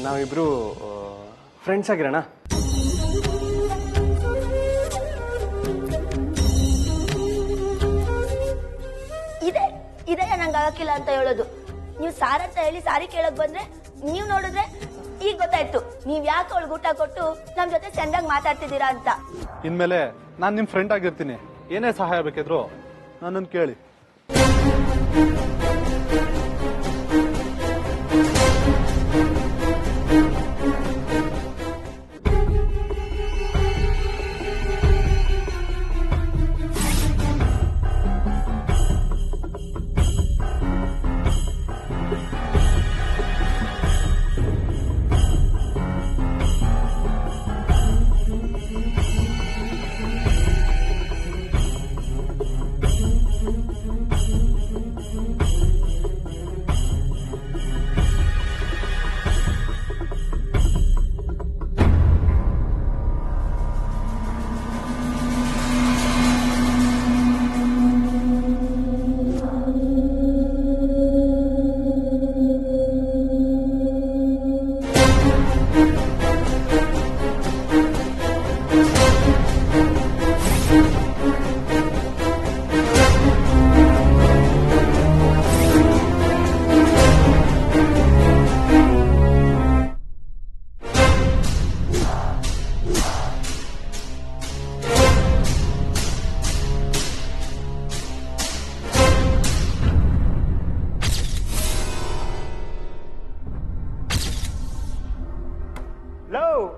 ನಾವಿಬ್ರು ಫ್ರೆಂಡ್ಸ್ ಆಗಿರೋಣ. ಇದೇ ನಂಗೆ ಆಗಕ್ಕಿಲ್ಲ ಅಂತ ಹೇಳೋದು. ನೀವು ಸಾರ್ ಅಂತ ಹೇಳಿ ಸಾರಿ ಕೇಳಕ್ ಬಂದ್ರೆ ನೀವ್ ನೋಡಿದ್ರೆ ಈಗ ಗೊತ್ತಾಯ್ತು ನೀವ್ ಯಾಕೆ ಅವಳಿಗೆ ಊಟ ಕೊಟ್ಟು ನಮ್ ಜೊತೆ ಚಂದಾಗಿ ಮಾತಾಡ್ತಿದ್ದೀರಾ ಅಂತ. ಇನ್ಮೇಲೆ ನಾನ್ ನಿಮ್ ಫ್ರೆಂಡ್ ಆಗಿರ್ತೀನಿ. ಏನೇ ಸಹಾಯ ಬೇಕಿದ್ರು ನನ್ನನ್ನು ಕೇಳಿ.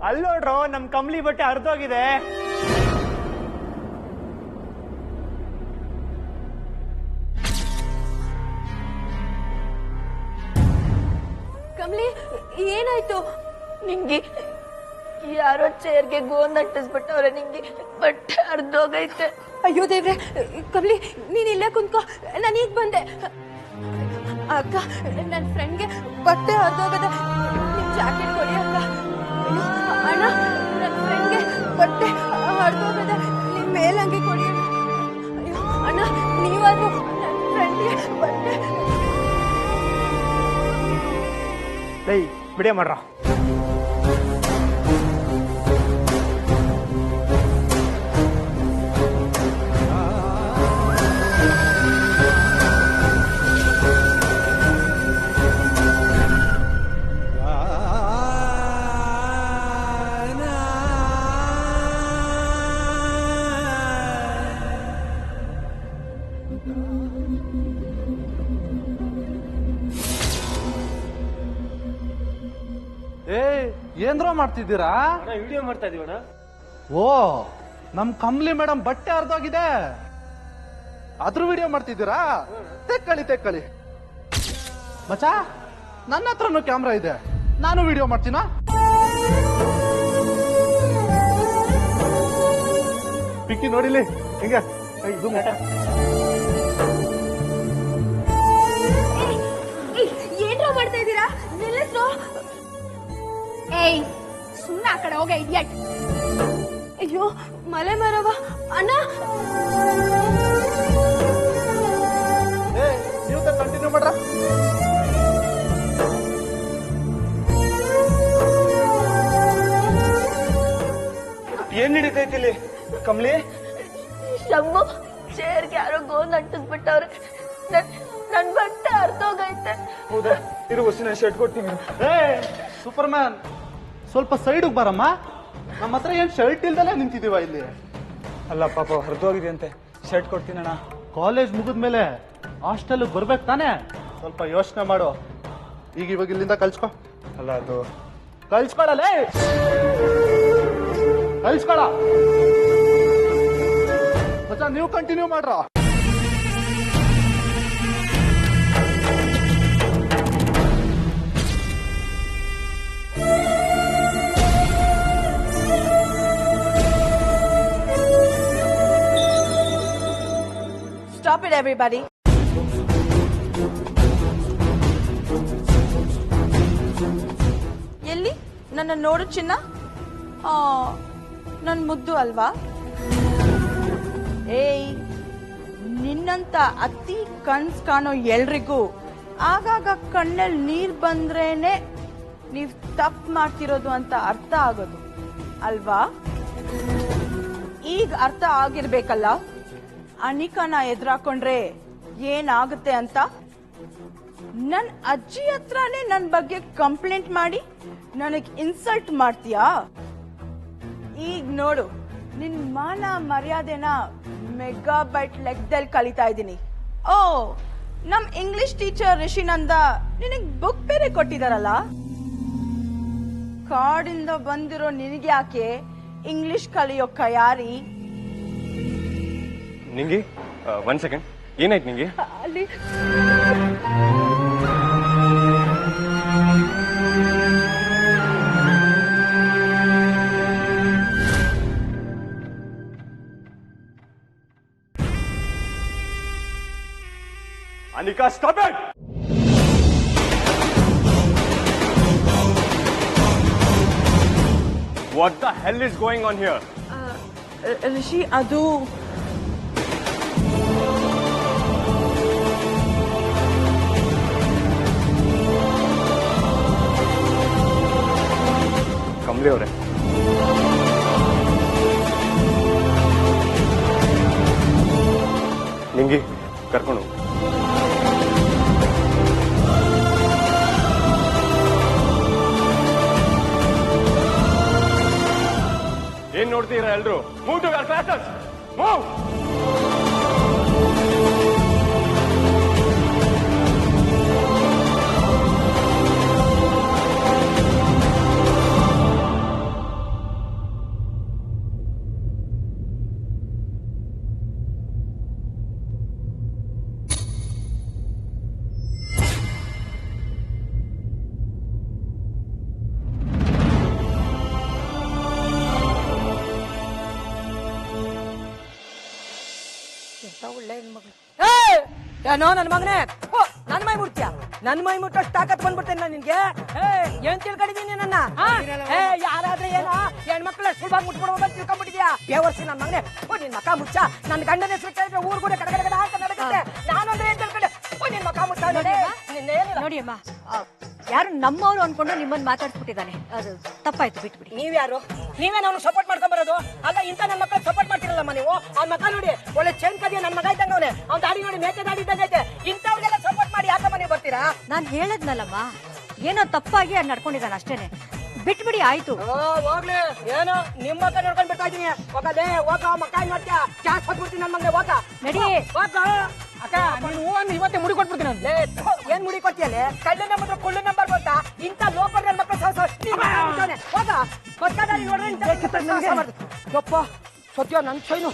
ಅಲ್ಲೋಡ್ರೋ ನಮ್ ಕಂಬ್ಲಿ ಬಟ್ಟೆ ಅರ್ಧೋಗಿದೆ. ಕಮ್ಲಿ ಏನಾಯ್ತು ನಿಂಗೆ? ಯಾರೋ ಚೇರ್ಗೆ ಗೋಂದ್ ಅಂಟಿಸ್ಬಿಟ್ಟವ್ರೆ, ನಿಂಗೆ ಬಟ್ಟೆ ಅರ್ಧೋಗೈತೆ. ಅಯ್ಯೋ ದೇವ್ರೆ, ಕಮ್ಲಿ ನೀನ್ ಇಲ್ಲೇ ಕುಂತ್ಕೋ, ನಾನು ಈಗ ಬಂದೆ. ಅಕ್ಕ, ನನ್ನ ಫ್ರೆಂಡ್ಗೆ ಬಟ್ಟೆ ಹರಿದೋಗದೆ, ನಿಮ್ ಜಾಕೆಟ್ ಕೊಡಿ ಅಕ್ಕ. ಅಣ್ಣ, ನನ್ನ ಫ್ರೆಂಡ್ಗೆ ಬಟ್ಟೆ ಹರಿದೋಗದೆ, ನಿಮ್ ಮೇಲಂಗಿ ಕೊಡಿ ಅಣ್ಣ. ನೀವಾದ್ರೂ ನನ್ನ ಫ್ರೆಂಡ್ಗೆ ಬಟ್ಟೆ ಬಿಡೇ ಮಾಡ್ರ. ಏನ್ರೋ ಮಾಡ್ತಿದ್ದೀರಾ? ವಿಡಿಯೋ ಮಾಡ್ತಾ ಇದೀವಣ್ಣ. ಓ, ನಮ್ ಕಮ್ಲಿ ಮೇಡಮ್ ಬಟ್ಟೆ ಅರ್ಧೋಗಿದೆ, ಅದ್ರ ವಿಡಿಯೋ ಮಾಡ್ತಿದ್ದೀರಾ? ತೆಕ್ಕಳಿ ಮಚಾ, ನನ್ನ ಹತ್ರನೂ ಕ್ಯಾಮ್ರಾ ಇದೆ, ನಾನು ವಿಡಿಯೋ ಮಾಡ್ತೀನ. ಪಿಕ್ಕಿ ನೋಡಿಲಿ ಹಿಂಗ ಇದು ಮಟ. ಏನ್ರೋ ಮಾಡ್ತಾ ಇದ್ದೀರಾ? ನಿಲ್ಲಿಸು. ಏಯ್, ಸುಮ್ಮನೆ ಆ ಕಡೆ ಹೋಗ ಇಡಿಯಟ್. ಅಯ್ಯೋ ಮಲೆ ಮರವ ಅಣ್ಣ. ನೀವು ಕಂಟಿನ್ಯೂ ಮಾಡ್ರ. ಏನ್ ನಡೀತೈತಿಲ್ಲಿ ಕಮ್ಲಿ? ಶಂಭು, ಚೇರ್ಗೆ ಯಾರೋ ಗೋಂದ್ ಅಂಟಿಸ್ಬಿಟ್ಟವ್ರೆ, ನನ್ ಬಟ್ಟೆ ಅರ್ಧೋಗೈತೆ. ಹೌದಾ? ಇರು ವಸಿನ ಶರ್ಟ್ ಕೊಡ್ತೀನಿ. ಸೂಪರ್ ಮ್ಯಾನ್, ಸ್ವಲ್ಪ ಸೈಡ್ ಬಾರಮ್ಮ. ನಮ್ಮ ಹತ್ರ ಏನ್ ಶರ್ಟ್ ಇಲ್ದಲ್ಲ ನಿಂತಿದೀವ ಇಲ್ಲಿ? ಅಲ್ಲ ಪಾಪ ಹರಿದೋಗಿದೆ ಅಂತೆ, ಶರ್ಟ್ ಕೊಡ್ತೀನಣ್ಣ. ಕಾಲೇಜ್ ಮುಗಿದ್ಮೇಲೆ ಹಾಸ್ಟೆಲ್ ಬರ್ಬೇಕು ತಾನೆ, ಸ್ವಲ್ಪ ಯೋಚನೆ ಮಾಡು. ಈಗ ಇವಾಗ ಇಲ್ಲಿಂದ ಕಳ್ಸ್ಕೊ. ಅಲ್ಲ ಅದು ಕಳ್ಸ್ಕೊಳಲೇ, ಕಳ್ಸ್ಕೊಳ ಮಚ್ಚ. ನೀವು ಕಂಟಿನ್ಯೂ ಮಾಡ್ರ. Stop it, everybody. ಎಲ್ಲಿ ನನ್ನ ನೋಡು ಚಿನ್ನ? ನನ್ ಮುದ್ದು ಅಲ್ವಾ? ಏಯ್, ನಿನ್ನಂತ ಅತಿ ಕನ್ಸ್ ಕಾಣೋ ಎಲ್ರಿಗೂ ಆಗಾಗ ಕಣ್ಣಲ್ಲಿ ನೀರ್ ಬಂದ್ರೇನೆ ನೀವ್ ತಪ್ಪು ಮಾಡ್ತಿರೋದು ಅಂತ ಅರ್ಥ ಆಗೋದು ಅಲ್ವಾ? ಈಗ ಅರ್ಥ ಆಗಿರ್ಬೇಕಲ್ಲ ಅನಿಕನ ಎದುರಾಕೊಂಡ್ರೆ ಏನಾಗುತ್ತೆ ಅಂತ. ನನ್ ಅಜ್ಜಿ ಹತ್ರನೇ ನನ್ ಬಗ್ಗೆ ಕಂಪ್ಲೇಂಟ್ ಮಾಡಿ ನನಗ್ ಇನ್ಸಲ್ಟ್ ಮಾಡ್ತೀಯಾ? ಈಗ ನೋಡು, ನಿನ್ ಮಾನ ಮರ್ಯಾದೆನ ಮೆಗಾಬೈಟ್ ಲೆಕ್ಕದಲ್ಲಿ ಕಲಿತಾ ಇದ್ದೀನಿ. ಓ, ನಮ್ ಇಂಗ್ಲಿಷ್ ಟೀಚರ್ ರಿಷಿನಂದ ನಿನಗ್ ಬುಕ್ ಬೇರೆ ಕೊಟ್ಟಿದಾರಲ್ಲ. ಕಾಡಿಂದ ಬಂದಿರೋ ನಿನಗೆ ಯಾಕೆ ಇಂಗ್ಲಿಷ್ ಕಲಿಯೋ ಕಯಾರಿ? ನಿಂಗಿ 1 ಸೆಕೆಂಡ್, ಏನಾಯ್ತು ನಿಂಗೆ? ಅಲ್ಲಿ Anika, stop it! What the hell is going on here? Rishi, ಅದು ಕಮಲಿ ಅವರೇ, ನಿಂಗಿ ಕರ್ಕೊಂಡು ಹೋಗು. ಏನ್ ನೋಡ್ತೀರಾ ಎಲ್ರು? Move to your classes, move! ಏನೋ ನನ್ ಮಗನೇ, ನನ್ ಮೈ ಮುಟ್ತೀಯ? ನನ್ ಮೈ ಮುಟ್ಟಷ್ಟು ತಾಕತ್ ಬಂದ್ಬಿಡ್ತೇನೆ ನಿನ್ಗೆ. ಏನ್ ತಿಳ್ಕೊಂಡಿದೀನಿ ನನ್ನ? ಯಾರಾದ್ರೆ ಏನೋ ಹೆಣ್ಮಕ್ಳ ಸುಲಭ ಮುಟ್ಬಿಡ್ಬೋದು ಅಂತ ತಿಳ್ಕೊಂಡ್ಬಿಟ್ಟಿದ್ಯಾ? ಬೇವರ್ಸಿ ನನ್ ಮಗನೇ, ನಿನ್ ಮಕ ಮುಚ್ಚ. ನನ್ ಗಂಡನ ಹೆಸರು ಕೇಳಿದ್ರೆ ಊರ್ ಕೂಡ ಕಡಗಡ ಅಂತ ನಡಗುತ್ತೆ. ನಾನಂದ್ರೆ ಏನ್ ತಿಳ್ಕೊಂಡೆ? ನಿನ್ ಮಕ ಮುಚ್ಚ. ನೋಡಿ ಅಮ್ಮ, ಯಾರು ನಮ್ಮವ್ರು ಅನ್ಕೊಂಡು ನಿಮ್ಮನ್ನ ಮಾತಾಡ್ಸ್ಬಿಟ್ಟಿದ್ದಾನೆ. ಅದು ತಪ್ಪಾಯ್ತು, ಬಿಟ್ಬಿಡಿ. ನೀವ್ಯಾರು? ನೀವೇ ನಾವು ಸಪೋರ್ಟ್ ಮಾಡ್ಕೊಂಡ್ ಬರೋದು? ಅಲ್ಲ, ಇಂತ ನನ್ ಮಕ್ಕಳು ಸಪೋರ್ಟ್ ಮಾಡ್ತಿರಲ್ಲಮ್ಮ ನೀವು. ಅವ್ನ ಮಕ ನೋಡಿ, ಒಳ್ಳೆ ಚೆನ್ ಕದಿಯ ನನ್ ಮಗ ಇದ್ದಂಗ ಅವನೇ. ಅವ್ನ ದಾಡಿ ನೋಡಿ ಮೇಕೆ ದಾಡಿ ಇದ್ದಂಗ ಐತೆ. ಇಂಥವ್ರಿಗೆಲ್ಲ ಸಪೋರ್ಟ್ ಮಾಡಿ ಯಾಕಮ್ಮ ನೀವು ಬರ್ತೀರಾ? ನಾನ್ ಹೇಳದ್ನಲ್ಲಮ್ಮ, ಏನೋ ತಪ್ಪಾಗಿ ಅದ್ ನಡ್ಕೊಂಡಿದ್ದಾನೆ ಅಷ್ಟೇನೆ. ಬಿಟ್ಬಿಡಿ, ಆಯ್ತು. ಹೋಗ್ಲಿ, ಏನೋ ನಿಮ್ ಮಕ್ಕ ನೋಡ್ಕೊಂಡ್ ಬಿಡ್ತಾ ಇದೀನಿ. ಹೋಗಲೇ, ಹೋಗ, ಮಕ್ಕ ಏನ್ ಮಾಡ್ತೀಯ? ಕ್ಯಾಶ್ ಕೊಟ್ಬಿಡ್ತೀನಿ ನನ್ ಮಗನೇ, ಹೋಗ ನಡಿ. ಹೋಗ ಅಕ್ಕ, ನೀನು ಹೂವನ್ನು ಇವತ್ತೇ ಮುಡಿ ಕೊಟ್ಬಿಡ್ತೀನಿ. ಏನ್ ಮುಡಿ ಕೊಡ್ತೀಯಲ್ಲೇ? ಕಳ್ಳ ನಂಬರ್ ಕುಳ್ಳು ನಂಬರ್ ಗೊತ್ತಾ? ಇಂಥ ಲೋಕಲ್ ನನ್ನ ಮಕ್ಕಳು ಹೋಗ ಗೊತ್ತಾದಾರಿ ನೋಡ್ರಿ. ಯಪ್ಪ ಸತ್ಯ, ನನ್ ಚೈನು.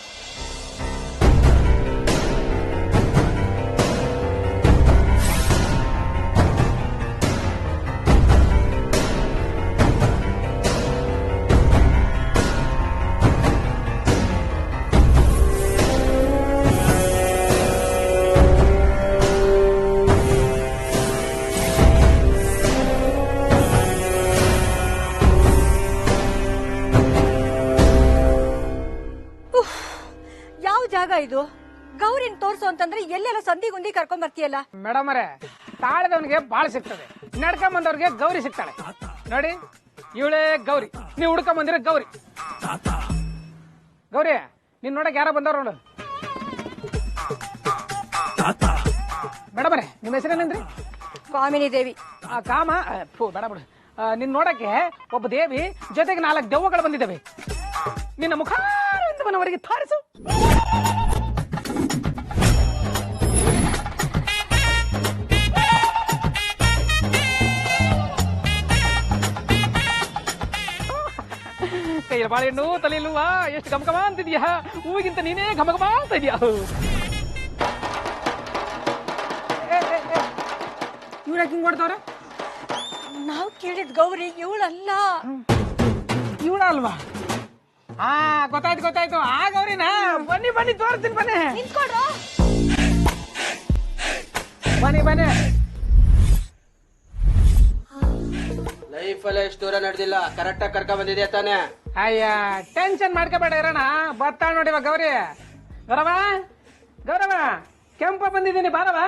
ಜಾಗ ಇದು? ಗೌರಿನ್ ತೋರ್ಸು ಅಂತಂದ್ರೆ ಎಲ್ಲೆಲ್ಲ ಸಂಧಿ ಗುಂದಿ ಕರ್ಕೊಂಡ್ ಬರ್ತೀಯಲ್ಲ. ಮೇಡಮ್ ಅವರೇ, ತಾಳದವನಿಗೆ ಬಾಳ್ ಸಿಗ್ತದೆ, ನಡ್ಕೊಂಡ್ ಬಂದವ್ರಿಗೆ ಗೌರಿ ಸಿಗ್ತಾಳೆ. ನೋಡಿ, ಇವಳೇ ಗೌರಿ, ನೀವು ಹುಡ್ಕೊಂಡ್ ಬಂದಿರ ಗೌರಿ. ಗೌರಿ, ನೀನ್ ನೋಡಕ್ ಯಾರ ಬಂದವ್ರು ನೋಡು. ಮೇಡಮ್ ಅವರೇ, ನಿಮ್ಮ ಹೆಸರೇನಂದ್ರಿ? ಕಾಮಿನಿ ದೇವಿ. ಕಾಮ ಬೇಡ ಬಿಡು. ನಿನ್ ನೋಡಕ್ಕೆ ಒಬ್ಬ ದೇವಿ ಜೊತೆಗೆ 4 ದೆವ್ವಗಳು ಬಂದಿದ್ದಾವೆ. ನಿನ್ನ ಮುಖ ಮನವರಿಗೆ ತಾರಿಸು. ಕೈಯಲ್ಲಿ ಬಾಳೆಹಣ್ಣು, ತಲೆಯಲ್ಲುವ, ಎಷ್ಟು ಘಮಘಮ ಅಂತಿದ್ಯಾ? ಹೂವಿಗಿಂತ ನೀನೇ ಘಮಘಮ ಅಂತ ಇದೆಯಾ? ಇವ್ರಾಗ ಹಿಂಗ್ ಮಾಡ್ತವ್ರ? ನಾವು ಕೇಳಿದ್ ಗೌರಿ ಇವಳಲ್ಲ. ಇವಳ ಅಲ್ವಾ? ಗೊತ್ತಾಯ್ತು. ಆ ಗೌರಿನ? ಬನ್ನಿ ತೋರಿಸ್ತೀನಿ, ಬನ್ನಿ. ನಿಂತ್ಕೊಡ್ರು. ಬನ್ನಿ. ಲೈಫ್ ಅಲ್ಲೇ ಎಷ್ಟು ದೂರ ನಡೆದಿಲ್ಲ, ಕರೆಕ್ಟ್ ಆಗಿ ಕರ್ಕೊಂಡ್ ಬಂದಿದ್ಯಾ ತಾನೆ? ಅಯ್ಯ, ಟೆನ್ಷನ್ ಮಾಡ್ಕೋಬೇಡ ಇರೋಣ. ಬರ್ತಾಳ ನೋಡಿವ ಗೌರಿ. ಗೌರವ, ಕೆಂಪ ಬಂದಿದ್ದೀನಿ, ಬಾರವ.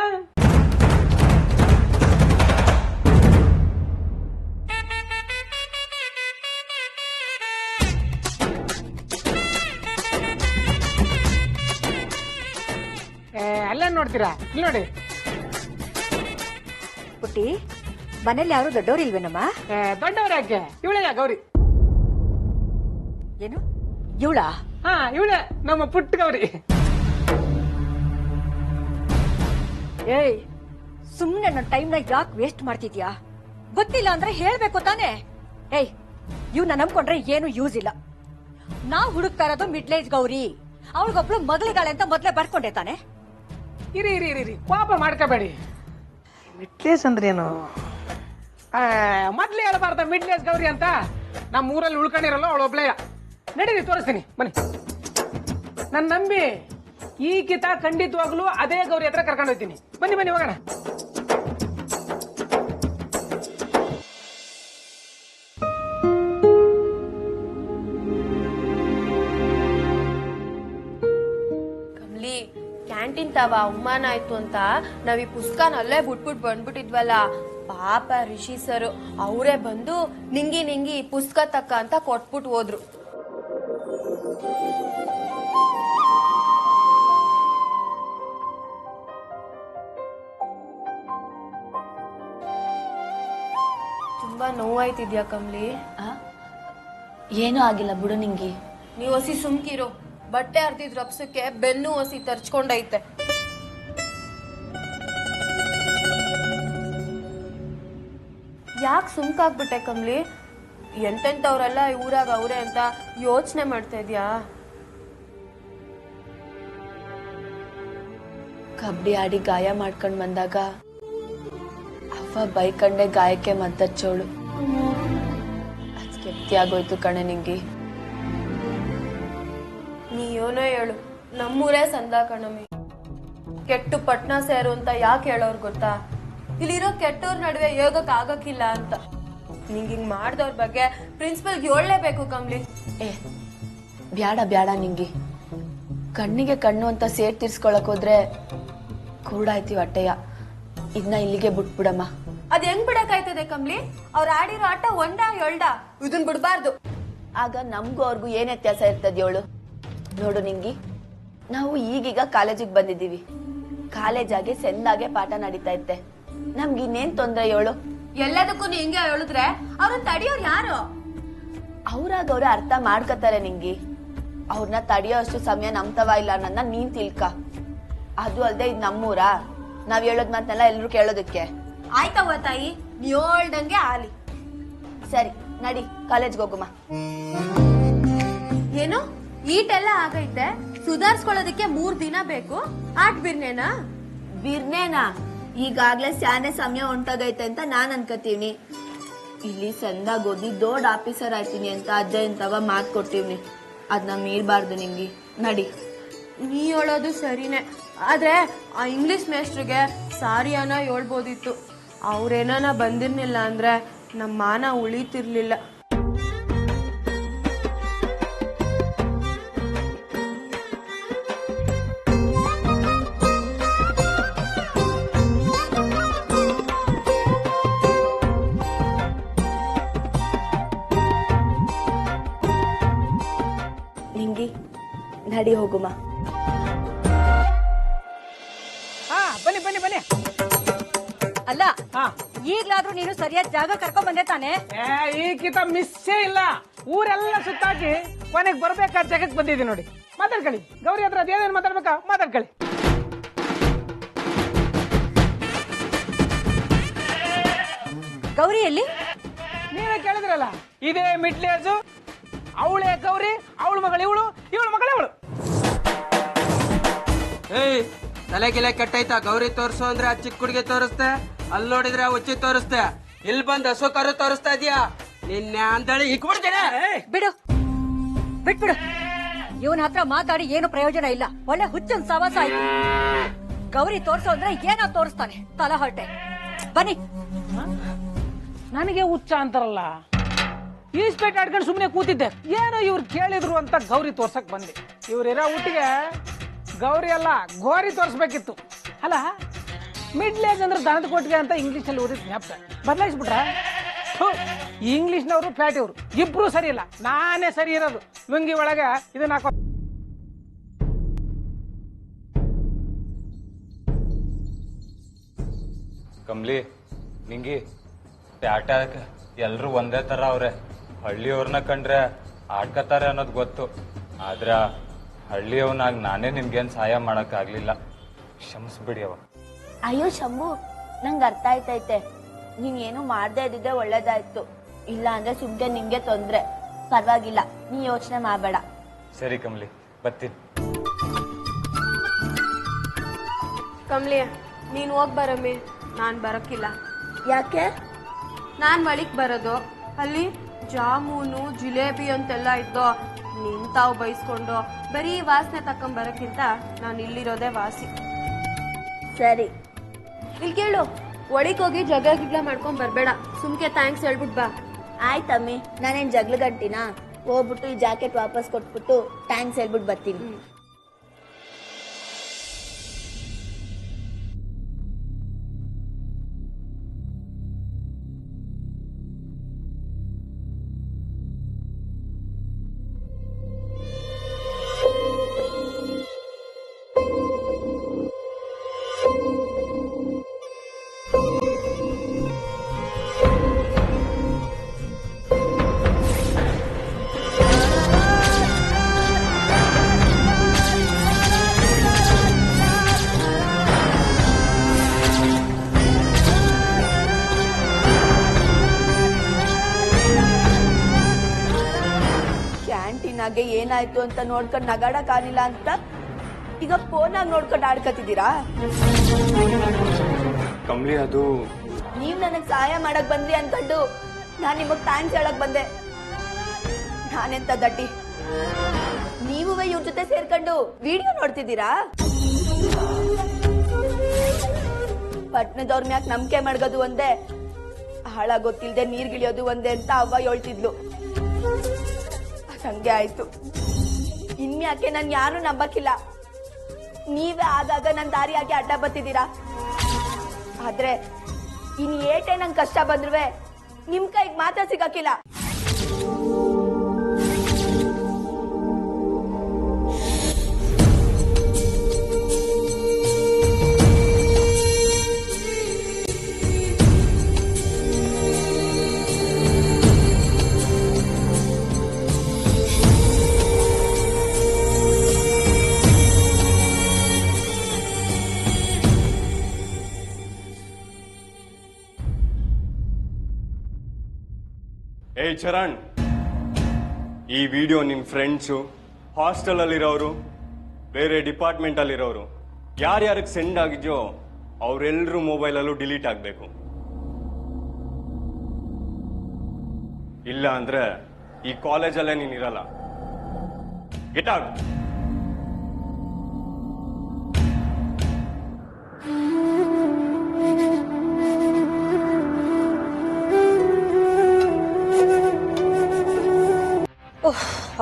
ಅಲ್ಲೇ ನೋಡ್ತೀರಾ ಇಲ್ಲಿ ನೋಡಿ. ಪುಟ್ಟಿ ಮನೇಲಿ ಯಾರು ದೊಡ್ಡವ್ರು ಇಲ್ವೇನಮ್ಮ? ದೊಡ್ಡವ್ರ ಯಾಕೆ, ಇವಳೇ ಗೌರಿ. ಏನು ಇವಳ? ಹಾ ಇವಳೇ ನಮ್ಮ ಪುಟ್ಟ ಗೌರಿ. ಏಯ್ ಸುಮ್ನೆ ನನ್ನ ಟೈಮ್ನ ಯಾಕೆ ವೇಸ್ಟ್ ಮಾಡ್ತಿದ್ಯಾ? ಗೊತ್ತಿಲ್ಲ ಅಂದ್ರೆ ಹೇಳ್ಬೇಕು ತಾನೆ. ಏಯ್ ಇವ್ನ ನಂಬ್ಕೊಂಡ್ರೆ ಏನು ಯೂಸ್ ಇಲ್ಲ. ನಾವ್ ಹುಡುಕ್ತಾ ಇರೋದು ಮಿಡ್ಲ್ ಏಜ್ ಗೌರಿ. ಅವಳಿಗೊಬ್ಳು ಮಗಳಿದ್ದಾಳೆ ಅಂತ ಮೊದ್ಲೇ ಬರ್ಕೊಂಡೆ ತಾನೆ. ಇರಿ ಇರಿ ಇರಿ ಇರಿ ಪಾಪ ಮಾಡ್ಕೋಬೇಡಿ. ಮಿಡ್ಲೇಜ್ ಅಂದ್ರೆ ಏನು? ಮೊದ್ಲೇ ಹೇಳ್ಬಾರ್ದ ಮಿಡ್ಲೇಜ್ ಗೌರಿ ಅಂತ. ನಮ್ಮ ಊರಲ್ಲಿ ಉಳ್ಕೊಂಡಿರಲ್ಲ ಅವಳು ಒಬ್ಳೆಯ. ನಡೀರಿ ತೋರಿಸ್ತೀನಿ ಬನ್ನಿ. ನನ್ನ ನಂಬಿ ಈ ಕಿತ ಖಂಡಿತವಾಗ್ಲೂ ಅದೇ ಗೌರಿ ಹತ್ರ ಕರ್ಕೊಂಡು ಹೋಗ್ತೀನಿ. ಬನ್ನಿ ಬನ್ನಿ ಹೋಗೋಣ. ಕಮ್ಲಿ ಕ್ಯಾಂಟೀನ್ ತವ ಅವಮಾನ ಆಯ್ತು ಅಂತ ನಾವ್ ಈ ಪುಸ್ತಕನ ಅಲ್ಲೇ ಬಿಟ್ಬಿಟ್ಟು ಬಂದ್ಬಿಟ್ಟಿದ್ವಲ್ಲ. ಪಾಪ ರಿಷಿ ಸರ್ ಅವರೇ ಬಂದು ನಿಂಗಿ ನಿಂಗಿ ಪುಸ್ತಕ ತಕ್ಕ ಅಂತ ಕೊಟ್ಬಿಟ್ಟು ಹೋದ್ರು. ತುಂಬಾ ನೋವಾಯ್ತಿದ್ಯಾ ಕಮ್ಲಿ? ಏನೂ ಆಗಿಲ್ಲ ಬಿಡು ನಿಂಗಿ. ನೀವ್ ಹೊಸಿ ಸುಮ್ಕಿರೋ. ಬಟ್ಟೆ ಹರ್ದಿದ್ ರಪ್ಸಕ್ಕೆ ಬೆನ್ನು ಹೊಸಿ ತರ್ಚ್ಕೊಂಡೈತೆ. ಯಾಕೆ ಸುಮ್ಕಾಗ್ಬಿಟ್ಟೆ ಕಮ್ಲಿ? ಎಂತೆಂತವ್ರೆಲ್ಲ ಊರಾಗ ಅವ್ರೆ ಅಂತ ಯೋಚನೆ ಮಾಡ್ತಾ ಇದ್ಯಾ? ಕಬಡ್ಡಿ ಆಡಿ ಗಾಯ ಮಾಡ್ಕೊಂಡ್ ಬಂದಾಗ ಅವ್ವ ಬೈಕಂಡೆ ಗಾಯಕ್ಕೆ ಮದ್ದಚ್ಚೋಳು. ಅದ್ ಕೆಪ್ತಿ ಆಗೋಯ್ತು ಕಣೆ ನಿಂಗಿ. ನೀ ಏನೋ ಹೇಳು, ನಮ್ಮೂರೇ ಸಂದ ಕಣಮಿ. ಕೆಟ್ಟು ಪಟ್ನ ಸೇರು ಅಂತ ಯಾಕೆ ಹೇಳೋರ್ ಗೊತ್ತಾ? ಇಲ್ಲಿರೋ ಕೆಟ್ಟವ್ರ ನಡುವೆ ಯೋಗಕ್ ಆಗಕ್ಕಿಲ್ಲ ಅಂತ. ನಿಂಗ್ ಹಿಂಗ್ ಮಾಡ್ದವ್ರ ಬಗ್ಗೆ ಪ್ರಿನ್ಸಿಪಲ್ ಹೇಳಲೇಬೇಕು ಕಮ್ಲಿ. ಬ್ಯಾಡ ಬ್ಯಾಡ ನಿಂಗಿ. ಕಣ್ಣಿಗೆ ಕಣ್ಣು ಅಂತ ಸೇರ್ ತೀರ್ಸ್ಕೊಳಕ್ ಹೋದ್ರೆ ಕೂಡಾಯ್ತೀವಿ ಹೊಟ್ಟೆಯ. ಇದನ್ನ ಇಲ್ಲಿಗೆ ಬಿಟ್ಬಿಡಮ್ಮ. ಅದ್ ಹೆಂಗ್ ಬಿಡಕಾಯ್ತದೆ ಕಮ್ಲಿ? ಅವ್ರ ಆಡಿರೋ ಆಟ ಒಂದ ಎಳ್ಡ, ಇದನ್ ಬಿಡ್ಬಾರ್ದು. ಆಗ ನಮ್ಗೂ ಅವ್ರಿಗೂ ಏನ್ ವ್ಯತ್ಯಾಸ ಇರ್ತದ್ಯೋಳು? ನೋಡು ನಿಂಗಿ, ನಾವು ಈಗೀಗ ಕಾಲೇಜಿಗೆ ಬಂದಿದ್ದೀವಿ. ಕಾಲೇಜಾಗೆ ಸೆಂದಾಗೆ ಪಾಠ ನಡೀತಾ ಇತ್ತೆ. ನಮ್ಗೆ ಇನ್ನೇನ್ ತೊಂದ್ರೆ ಹೇಳು? ಎಲ್ಲದಕ್ಕೂ ನೀ ಹಿಂಗೆ ಹೇಳಿದ್ರೆ ಅವ್ರನ್ನ ತಡಿಯೋರು ಯಾರು? ಅವ್ರಾಗ ಅವ್ರ ಅರ್ಥ ಮಾಡ್ಕತಾರೆ ನಿಂಗಿ. ಅವ್ರನ್ನ ತಡಿಯೋ ಅಷ್ಟು ಸಮಯ ನಮ್ತವ ಇಲ್ಲ ನನ್ನ ನೀನ್ ತಿಳ್ಕ. ಅದು ಅಲ್ದೆ ಇದ್ ನಮ್ಮೂರ, ನಾವ್ ಹೇಳೋದ್ ಮಾತನ್ನೆಲ್ಲ ಎಲ್ರು ಕೇಳೋದಕ್ಕೆ. ಆಯ್ತವ್ವ ತಾಯಿ, ನೀ ಹೇಳ್ದಂಗೆ ಆಲಿ. ಸರಿ ನಡಿ ಕಾಲೇಜ್ಗೆ ಹೋಗುಮ. ಏನು ಈಟೆಲ್ಲ ಆಗೈತೆ, ಸುಧಾರ್ಸ್ಕೊಳ್ಳೋದಕ್ಕೆ 3 ದಿನ ಬೇಕು. ಆಟ್ ಬಿರ್ನೇನಾ? ಬಿರ್ನೇನಾ? ಈಗಾಗ್ಲೇ ಸ್ಯಾನೆ ಸಮಯ ಹೊಂಟಾಗೈತೆ ಅಂತ ನಾನ್ ಅನ್ಕತೀವ್ನಿ. ಇಲ್ಲಿ ಸಂದಾಗ ಓದಿ ದೊಡ್ಡ ಆಫೀಸರ್ ಆಯ್ತೀನಿ ಅಂತ ಅಜ್ಜ ಇಂತವ ಮಾತ್ ಕೊಟ್ಟಿವ್ನಿ. ಅದ್ನ ಮೀರ್ಬಾರ್ದು ನಿಂಗಿ. ನಡಿ. ನೀ ಹೇಳೋದು ಸರಿನೇ, ಆದ್ರೆ ಆ ಇಂಗ್ಲಿಷ್ ಮೇಸ್ಟ್ರಿಗೆ ಸಾರಿಯಾನ ಹೇಳ್ಬೋದಿತ್ತು. ಅವ್ರೇನಾನ ಬಂದಿರ್ಲಿಲ್ಲ ಅಂದ್ರೆ ನಮ್ಮ ಮಾನ ಉಳಿತಿರ್ಲಿಲ್ಲ. ನಿಂಗಿ ನಡಿ ಹೋಗುಮ. ಬನ್ನಿ ಬನ್ನಿ ಬನ್ನಿ. ಅಲ್ಲ ಈಗ್ಲಾದ್ರೂ ನೀನು ಸರಿಯಾದ ಜಾಗ ಕರ್ಕೊಂಡ್ ಬಂದೆ ತಾನೆ? ಈ ಕಿತ ಮಿಸ್ಸೇ ಇಲ್ಲ. ಊರೆಲ್ಲ ಸುತ್ತಾಕಿ ಕೊನೆಗೆ ಬರ್ಬೇಕಾದ ಜಾಗಕ್ಕೆ ಬಂದಿದ್ದೀನಿ ನೋಡಿ. ಮಾತಾಡ್ಕೊಳ್ಳಿ ಗೌರಿ ಹತ್ರ. ಅದೇನೇನು ಮಾತಾಡ್ಬೇಕಾ ಮಾತಾಡ್ಕೊಳ್ಳಿ. ಗೌರಿಯಲ್ಲಿ ನೀವೇ ಕೇಳಿದ್ರಲ್ಲ, ಇದೇ ಮಿಡ್ಲೇಜು. ಅವಳೇ ಗೌರಿ, ಅವಳ ಮಗಳು ಇವಳು, ಇವಳ ಮಗಳು ಇವಳು. ಏಯ್ ತಲೆ ಗಿಲೆ ಕೆಟ್ಟೈತಾ? ಗೌರಿ ತೋರ್ಸು ಅಂದ್ರೆ ಆ ಚಿಕ್ಕ ಹುಡುಗಿ ತೋರಿಸ್ತೆ, ಅಲ್ಲಿ ನೋಡಿದ್ರೆ ಆ ಹುಚ್ಚಿ ತೋರಿಸ್ತೆ, ಇಲ್ಲಿ ಬಂದ್ ಹಸು ಕರು ತೋರಿಸ್ತಾ ಇದೀಯಾ? ನಿನ್ನೆ ಅಂದಳಿ ಇಕ್ಬಿಡ್ತೇನೆ. ಬಿಡು, ಬಿಟ್ಬಿಡು. ಇವನ ಹತ್ರ ಮಾತಾಡಿ ಏನು ಪ್ರಯೋಜನ ಇಲ್ಲ. ಒಳ್ಳೆ ಹುಚ್ಚನ್ ಸವಾಸ ಆಯ್ತು. ಗೌರಿ ತೋರ್ಸು ಅಂದ್ರೆ ಏನೋ ತೋರಿಸ್ತಾನೆ, ತಲೆ ಹೊರಟೆ. ಬನ್ನಿ. ನನಗೆ ಹುಚ್ಚ ಅಂತಾರಲ್ಲ, ಈಸ್ಪೇಟ್ ಆಡ್ಕೊಂಡು ಸುಮ್ಮನೆ ಕೂತಿದ್ದೆ. ಏನೋ ಇವ್ರು ಕೇಳಿದ್ರು ಅಂತ ಗೌರಿ ತೋರ್ಸಕ್ ಬಂದೆ. ಇವ್ರಿರೋ ಊಟಿಗೆ ಗೌರಿ ಅಲ್ಲ ಗೋರಿ ತೋರಿಸ್ಬೇಕಿತ್ತು. ಅಲ್ಲ, ಮಿಡ್ಲ್ ಏಜ್ ಅಂದ್ರೆ ದನದ ಕೊಟ್ಟಿಗೆ ಅಂತ ಇಂಗ್ಲೀಷಲ್ಲಿ ಓದಿದ್ ಜ್ಞಾಪಕ ಬದಲಾಯಿಸ್ಬಿಟ್ರ. ಇಂಗ್ಲೀಷ್ನವರು ಫ್ಯಾಟ್ ಇವ್ರು ಇಬ್ರು ಸರಿ ಇಲ್ಲ, ನಾನೇ ಸರಿ ಇರೋದು. ಲುಂಗಿ ಒಳಗೆ ಇದನ್ನ ಹಾಕೋ. ಕಮ್ಲಿ ನಿಂಗಿ ಪ್ಯಾಟ್ಯಾಕ ಎಲ್ರು ಒಂದೇ ತರ ಅವ್ರೆ. ಹಳ್ಳಿಯವ್ರನ್ನ ಕಂಡ್ರೆ ಆಡ್ಕತಾರೆ ಅನ್ನೋದು ಗೊತ್ತು, ಆದ್ರ ಹಳ್ಳಿಯವನಾಗ ನಾನೇ ನಿಮ್ಗೇನ್ ಸಹಾಯ ಮಾಡಕ್ ಆಗ್ಲಿಲ್ಲ, ಕ್ಷಮಿಸ್ಬಿಡಿ ಅವ. ಅಯ್ಯೋ ಶಂಭು, ನಂಗೆ ಅರ್ಥ ಆಯ್ತೈತೆ. ನೀನ್ ಏನು ಮಾಡ್ದೇ ಇದ್ದಿದ್ರೆ ಒಳ್ಳೇದಾಯ್ತು, ಇಲ್ಲ ಅಂದ್ರೆ ಸುಮ್ನೆ ನಿಂಗೆ ತೊಂದ್ರೆ. ಪರವಾಗಿಲ್ಲ, ನೀ ಯೋಚನೆ ಮಾಡಬೇಡ. ಸರಿ ಕಮ್ಲಿ, ಬರ್ತೀನಿ. ಕಮ್ಲಿ ನೀನ್ ಹೋಗ್ ಬರಮ್ಮಿ, ನಾನ್ ಬರಕ್ಕಿಲ್ಲ. ಯಾಕೆ? ನಾನ್ ಮಳಿಕ್ ಬರೋದು, ಅಲ್ಲಿ ಜಾಮೂನು ಜಿಲೇಬಿ ಅಂತೆಲ್ಲ ಇದ್ದು ನಿಂತಾವ್ ಬೈಸ್ಕೊಂಡು ಬರೀ ವಾಸನೆ ತಕೊಂಡ್ ಬರಕ್ಕಿಂತ ನಾನು ಇಲ್ಲಿರೋದೇ ವಾಸಿ. ಸರಿ, ಇಲ್ಲಿ ಕೇಳು, ಒಳಿಕ್ ಹೋಗಿ ಜಗಳ ಗಿಗ್ಲ ಮಾಡ್ಕೊಂಡ್ ಬರ್ಬೇಡ, ಸುಮ್ಕೆ ಥ್ಯಾಂಕ್ಸ್ ಹೇಳ್ಬಿಟ್ ಬಾ. ಆಯ್ತಮ್ಮಿ, ನಾನೇನ್ ಜಗಳ ಗಂಟಿನಾ? ಹೋಗ್ಬಿಟ್ಟು ಈ ಜಾಕೆಟ್ ವಾಪಸ್ ಕೊಟ್ಬಿಟ್ಟು ಥ್ಯಾಂಕ್ಸ್ ಹೇಳ್ಬಿಟ್ಟು ಬರ್ತೀನಿ. ಕ್ಯಾಂಟೀನಾಗೆ ಏನಾಯ್ತು ಅಂತ ನೋಡ್ಕೊಂಡು ನಗಾಡಕ್ ಆಗಿಲ್ಲ ಅಂತ ಈಗ ಫೋನಾಗ ನೋಡ್ಕೊಂಡು ಆಡ್ಕತಿದ್ದೀರಾ? ಕಮ್ಲಿ ಅದು ನೀವ್ ನನಗ್ ಸಹಾಯ ಮಾಡಕ್ ಬಂದ್ರಿ ಅನ್ಕೊಂಡು ನಾನ್ ನಿಮಗ್ ಥ್ಯಾಂಕ್ಸ್ ಹೇಳಕ್ ಬಂದೆ. ನಾನೆಂತ ದಡ್ಡಿ, ನೀವು ಇವ್ರ ಜೊತೆ ಸೇರ್ಕೊಂಡು ವಿಡಿಯೋ ನೋಡ್ತಿದ್ದೀರಾ? ಪಟ್ನದವ್ರ ಮ್ಯಾಕ್ ನಂಬಿಕೆ ಮಾಡ್ಗೋದು ಒಂದೇ, ಹಾಳ ಗೊತ್ತಿಲ್ದೆ ನೀರ್ಗಿಳಿಯೋದು ಒಂದೇ ಅಂತ ಅವ್ವ ಹೇಳ್ತಿದ್ಲು. ಹಂಗೆ ಆಯ್ತು. ಇನ್ಯಾಕೆ ನನ್ ಯಾರು ನಂಬಕ್ಕಿಲ್ಲ. ನೀವೇ ಆಗಾಗ ನನ್ ದಾರಿಯಾಗಿ ಅಡ್ಡ ಬತ್ತಿದ್ದೀರಾ. ಆದ್ರೆ ಇನ್ ಏಟೇ ನಂಗೆ ಕಷ್ಟ ಬಂದ್ರುವೆ ನಿಮ್ ಕೈಗೆ ಮಾತ್ರ ಸಿಗಕ್ಕಿಲ್ಲ. ಏಯ್ ಚರಣ್, ಈ ವಿಡಿಯೋ ನಿಮ್ ಫ್ರೆಂಡ್ಸು, ಹಾಸ್ಟೆಲ್ ಅಲ್ಲಿರೋರು, ಬೇರೆ ಡಿಪಾರ್ಟ್ಮೆಂಟ್ ಅಲ್ಲಿರೋರು ಯಾರ್ಯಾರಿಗೆ ಸೆಂಡ್ ಆಗಿದ್ಯೋ ಅವರೆಲ್ಲರೂ ಮೊಬೈಲಲ್ಲೂ ಡಿಲೀಟ್ ಆಗಬೇಕು. ಇಲ್ಲ ಅಂದ್ರೆ ಈ ಕಾಲೇಜಲ್ಲೇ ನೀನ್ ಇರಲ್ಲ. Get out.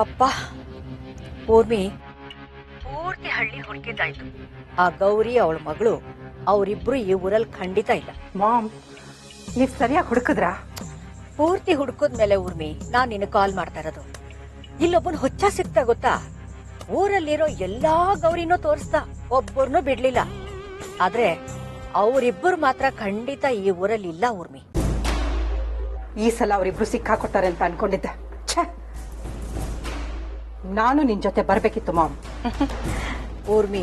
ಅಪ್ಪ, ಊರ್ಮಿ ಪೂರ್ತಿ ಹಳ್ಳಿ ಹುಡುಕಿದ್ದಾಯ್ತು. ಆ ಗೌರಿ ಅವಳ ಮಗಳು ಅವರಿಬ್ರು ಈ ಊರಲ್ಲಿ ಖಂಡಿತ ಇಲ್ಲ. ಮಾಮ್, ನೀವ್ ಸರಿಯಾಗಿ ಹುಡುಕಿದ್ರಾ? ಪೂರ್ತಿ ಹುಡುಕದ್ಮೇಲೆ ಊರ್ಮಿ ನಾನ್ ನಿನ್ನ ಕಾಲ್ ಮಾಡ್ತಾ ಇರೋದು. ಇಲ್ಲೊಬ್ಬನ್ ಹುಚ್ಚ ಸಿಕ್ತಾ ಗೊತ್ತಾ? ಊರಲ್ಲಿರೋ ಎಲ್ಲಾ ಗೌರಿನೂ ತೋರಿಸ್ದ, ಒಬ್ಬರನ್ನೂ ಬಿಡ್ಲಿಲ್ಲ. ಆದ್ರೆ ಅವರಿಬ್ಬರು ಮಾತ್ರ ಖಂಡಿತ ಈ ಊರಲ್ಲಿ ಇಲ್ಲ ಊರ್ಮಿ. ಈ ಸಲ ಅವರಿಬ್ರು ಸಿಕ್ಕಾಕೊಟ್ಟಾರೆ ಅಂತ ಅನ್ಕೊಂಡಿದ್ದೆ. ನಾನು ನಿನ್ ಜೊತೆ ಬರ್ಬೇಕಿತ್ತು ಮಾಮ್. ಊರ್ಮಿ,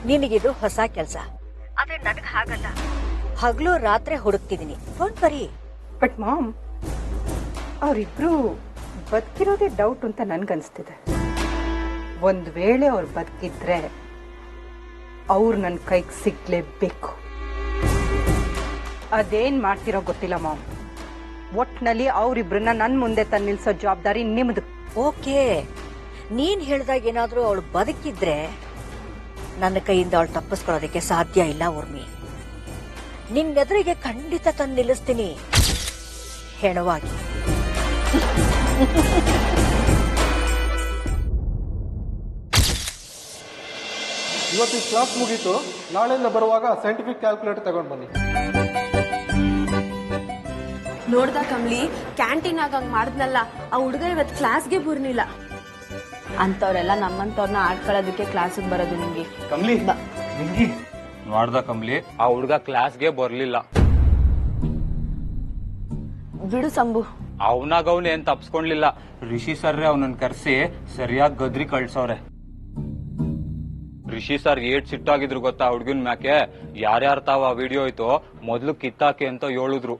ನಿನಗಿದು ಹೊಸ ಕೆಲ್ಸ, ಆದ್ರೆ ನನಗ್ ಹಾಗಲ್ಲ. ಹಗ್ಲು ರಾತ್ರಿ ಹುಡುಕ್ತಿದೀನಿ, ಫೋನ್ ಬರೀ. ಬಟ್ ಮಾಮ್, ಅವರಿಬ್ರು ಬದುಕಿರೋದೇ ಡೌಟ್ ಅಂತ ನನ್ಗನ್ಸ್ತಿದೆ. ಒಂದ್ ವೇಳೆ ಅವ್ರು ಬದುಕಿದ್ರೆ ಅವ್ರು ನನ್ನ ಕೈಗೆ ಸಿಗ್ಲೇಬೇಕು. ಅದೇನ್ ಮಾಡ್ತಿರೋ ಗೊತ್ತಿಲ್ಲ ಮಾಮ್. ಒಟ್ನಲ್ಲಿ ಅವರಿಬ್ರನ್ನ ನನ್ ಮುಂದೆ ತಂದು ನಿಲ್ಸೋ ಜವಾಬ್ದಾರಿ ನಿಮ್ದು. ಓಕೆ, ನೀನ್ ಹೇಳ್ದಾಗ ಏನಾದ್ರೂ ಅವಳು ಬದುಕಿದ್ರೆ ನನ್ನ ಕೈಯಿಂದ ಅವಳು ತಪ್ಪಿಸ್ಕೊಳ್ಳೋದಕ್ಕೆ ಸಾಧ್ಯ ಇಲ್ಲ ಊರ್ಮಿ. ನಿನ್ನೆದುರಿಗೆ ಖಂಡಿತ ತಂದು ನಿಲ್ಲಿಸ್ತೀನಿ ಹೆಣವಾಗಿ. ಇವತ್ತು ಕ್ಲಾಸ್ ಮುಗೀತು, ನಾಳೆಯಿಂದ ಬರುವಾಗ ಸೈಂಟಿಫಿಕ್ ಕ್ಯಾಲ್ಕುಲೇಟರ್ ತಗೊಂಡ್ ಬನ್ನಿ. ನೋಡ್ದ ಕಮ್ಲಿ, ಕ್ಯಾಂಟೀನ್ ಆಗಂಗ್ ಮಾಡಿದ್ನಲ್ಲ, ಆ ಹುಡುಗ ಇವತ್ ಕ್ಲಾಸ್ಗೆ ಬರ್ನಿಲ್ಲ. ಅಂತವ್ರೆಲ್ಲ ನಮ್ಮಂತವ್ರನ್ನ ಆಡ್ಕೊಳ್ಳೋದಕ್ಕೆ ಕ್ಲಾಸಿಗೆ ಬರೋದು. ನಿಮ್ಗೆ ಕಮ್ಲಿ ನಿಂಗಿ ನೋಡ್ದ ಕಮ್ಲಿ, ಆ ಹುಡ್ಗ ಕ್ಲಾಸ್ಗೆ ಬರ್ಲಿಲ್ಲ. ಬಿಡು ಸಂಭು. ಅವನಾಗ ಅವ್ನ ಏನ್ ತಪ್ಸ್ಕೊಂಡ್ಲಿಲ್ಲ. ರಿಷಿ ಸರ್ರೆ ಅವನನ್ನ ಕರ್ಸಿ ಸರಿಯಾಗಿ ಗದ್ರಿ ಕಳ್ಸವ್ರೆ. ರಿಷಿ ಸರ್ ಏಟ್ ಸಿಟ್ಟಾಗಿದ್ರು ಗೊತ್ತಾ ಹುಡ್ಗನ್ ಮ್ಯಾಕೆ. ಯಾರ್ಯಾರ ತಾವ ಆ ವಿಡಿಯೋ ಐತೋ ಮೊದ್ಲು ಕಿತ್ತಾಕಿ ಅಂತ ಹೇಳಿದ್ರು.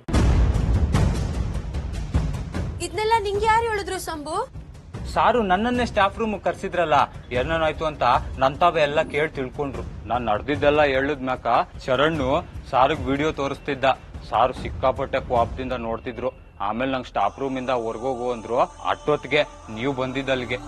ಇದನ್ನೆಲ್ಲ ನಿಂಗೆ ಯಾರು ಹೇಳಿದ್ರು ಸಂಭು? ಸಾರು ನನ್ನನ್ನೇ ಸ್ಟಾಫ್ ರೂಮ್ ಕರ್ಸಿದ್ರಲ್ಲ, ಏನೇನಾಯ್ತು ಅಂತ ನಂತಾವೆ ಎಲ್ಲ ಕೇಳಿ ತಿಳ್ಕೊಂಡ್ರು. ನಾನ್ ನಡೆದಿದ್ದೆಲ್ಲ ಹೇಳದ್ ಮ್ಯಾಕ ಶರಣು ಸಾರುಗ್ ವಿಡಿಯೋ ತೋರಿಸ್ತಿದ್ದ. ಸಾರು ಸಿಕ್ಕಾಪಟ್ಟೆ ಕೋಪದಿಂದ ನೋಡ್ತಿದ್ರು. ಆಮೇಲೆ ನಂಗೆ ಸ್ಟಾಫ್ ರೂಮ್ ಇಂದ ಹೊರ್ಗೋಗು ಅಂದ್ರು. ಅಷ್ಟೊತ್ತಿಗೆ ನೀವು ಬಂದಿದ್ದಲ್ಲಿಗೆ.